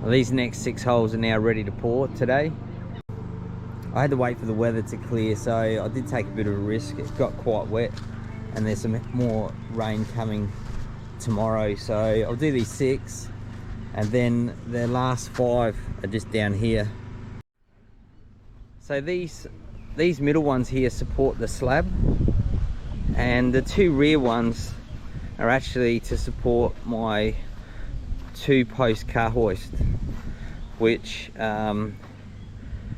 These next 6 holes are now ready to pour today. I had to wait for the weather to clear, so I did take a bit of a risk. It got quite wet and there's some more rain coming tomorrow, so I'll do these 6 and then the last 5 are just down here. So these middle ones here support the slab, and the 2 rear ones are actually to support my 2-post car hoist, which the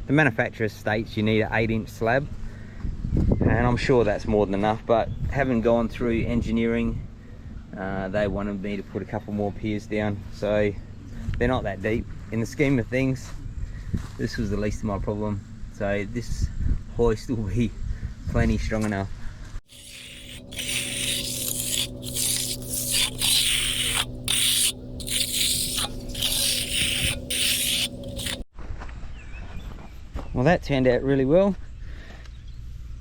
manufacturer states you need an 8-inch slab, and I'm sure that's more than enough, but having gone through engineering, they wanted me to put a couple more piers down, so they're not that deep. In the scheme of things, this was the least of my problem, so this hoist will be plenty strong enough. Well, that turned out really well.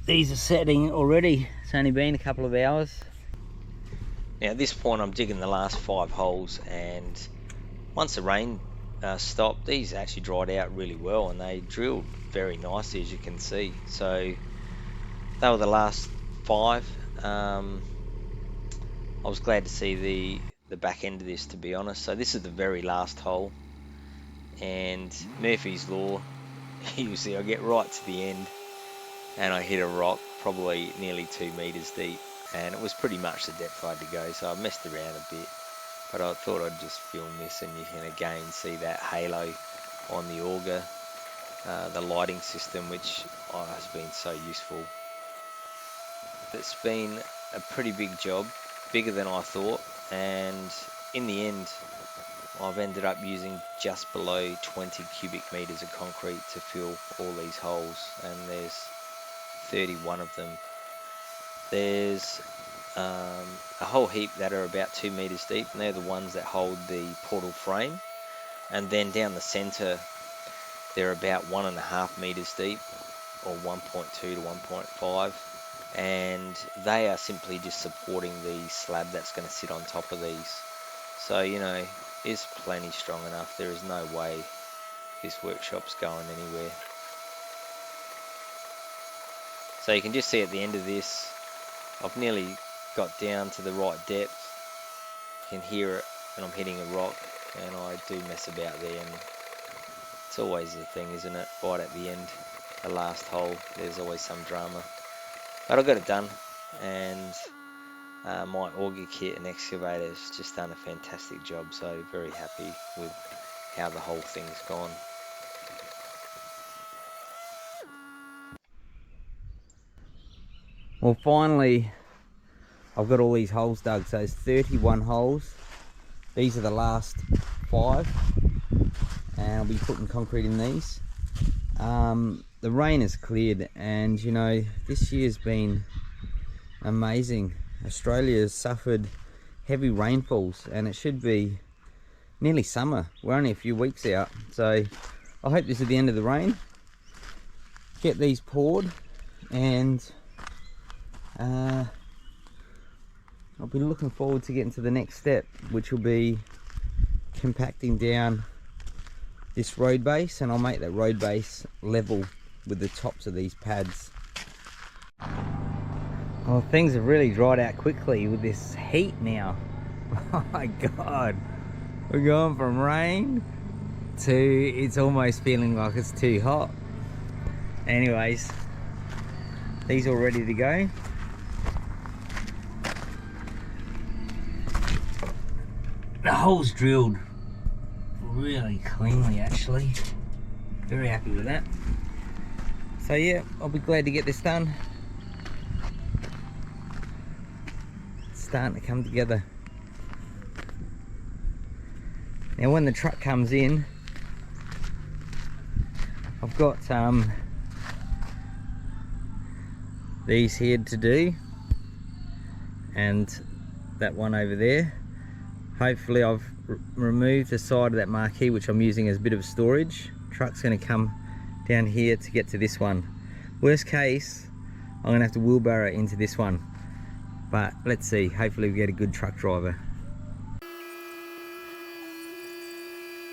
These are setting already. It's only been a couple of hours. Now at this point I'm digging the last 5 holes, and once the rain stopped, these actually dried out really well and they drilled very nicely, as you can see. So they were the last 5. I was glad to see the back end of this, to be honest. So this is the very last hole, and Murphy's Law, usually I get right to the end and I hit a rock probably nearly 2 meters deep, and it was pretty much the depth I had to go, so I messed around a bit, but I thought I'd just film this and you can again see that halo on the auger, the lighting system, which has been so useful. It's been a pretty big job, bigger than I thought, and in the end I've ended up using just below 20 cubic meters of concrete to fill all these holes, and there's 31 of them. There's a whole heap that are about 2 meters deep, and they're the ones that hold the portal frame, and then down the center they're about 1.5 meters deep, or 1.2 to 1.5, and they are simply just supporting the slab that's going to sit on top of these. So, you know, it's plenty strong enough. There is no way this workshop's going anywhere. So you can just see at the end of this, I've nearly got down to the right depth. You can hear it when I'm hitting a rock, and I do mess about there, and it's always the thing, isn't it? Right at the end, the last hole, there's always some drama. But I got it done, and my auger kit and excavator has just done a fantastic job, so very happy with how the whole thing's gone. Well, finally I've got all these holes dug, so it's 31 holes. These are the last 5, and I'll be putting concrete in these. The rain has cleared, and you know, this year's been amazing. Australia has suffered heavy rainfalls, and it should be nearly summer. We're only a few weeks out, so I hope this is the end of the rain. Get these poured, and I'll be looking forward to getting to the next step, which will be compacting down this road base, and I'll make that road base level with the tops of these pads. Well, things have really dried out quickly with this heat now. Oh my god, we're going from rain to it's almost feeling like it's too hot. Anyways, these all ready to go. The hole's drilled really cleanly, actually. Very happy with that. So yeah, I'll be glad to get this done. It's starting to come together. Now when the truck comes in, I've got these here to do, and that one over there. Hopefully I've removed the side of that marquee, which I'm using as a bit of storage. Truck's going to come down here to get to this one. Worst case, I'm going to have to wheelbarrow into this one, but let's see. Hopefully we get a good truck driver.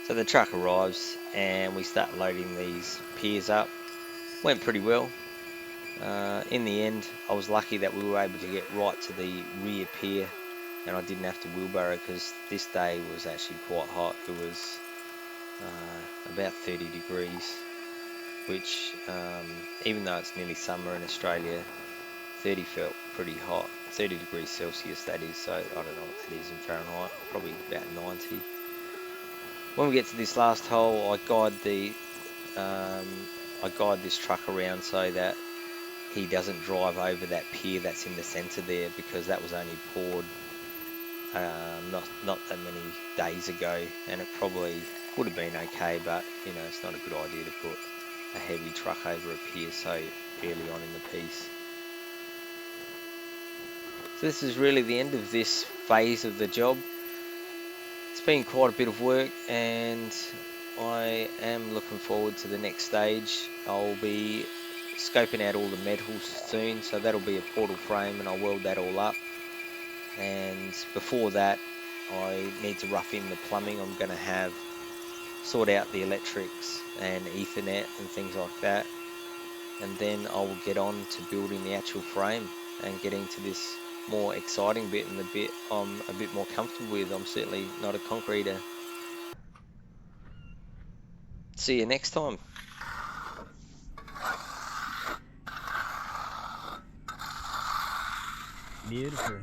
So the truck arrives and we start loading these piers up. Went pretty well. In the end, I was lucky that we were able to get right to the rear pier and I didn't have to wheelbarrow because this day was actually quite hot. It was about 30 degrees, which even though it's nearly summer in Australia, 30 felt pretty hot. 30 degrees Celsius that is, so I don't know what that is in Fahrenheit, probably about 90. When we get to this last hole, I guide this truck around so that he doesn't drive over that pier that's in the centre there, because that was only poured not that many days ago, and it probably would have been okay, but you know, it's not a good idea to put a heavy truck over a pier so early on in the piece. So this is really the end of this phase of the job. It's been quite a bit of work and I am looking forward to the next stage. I'll be scoping out all the metals soon, so that'll be a portal frame and I'll weld that all up. And before that, I need to rough in the plumbing. I'm going to sort out the electrics and Ethernet and things like that. And then I will get on to building the actual frame and getting to this more exciting bit, and the bit I'm a bit more comfortable with. I'm certainly not a concreter. See you next time. Beautiful.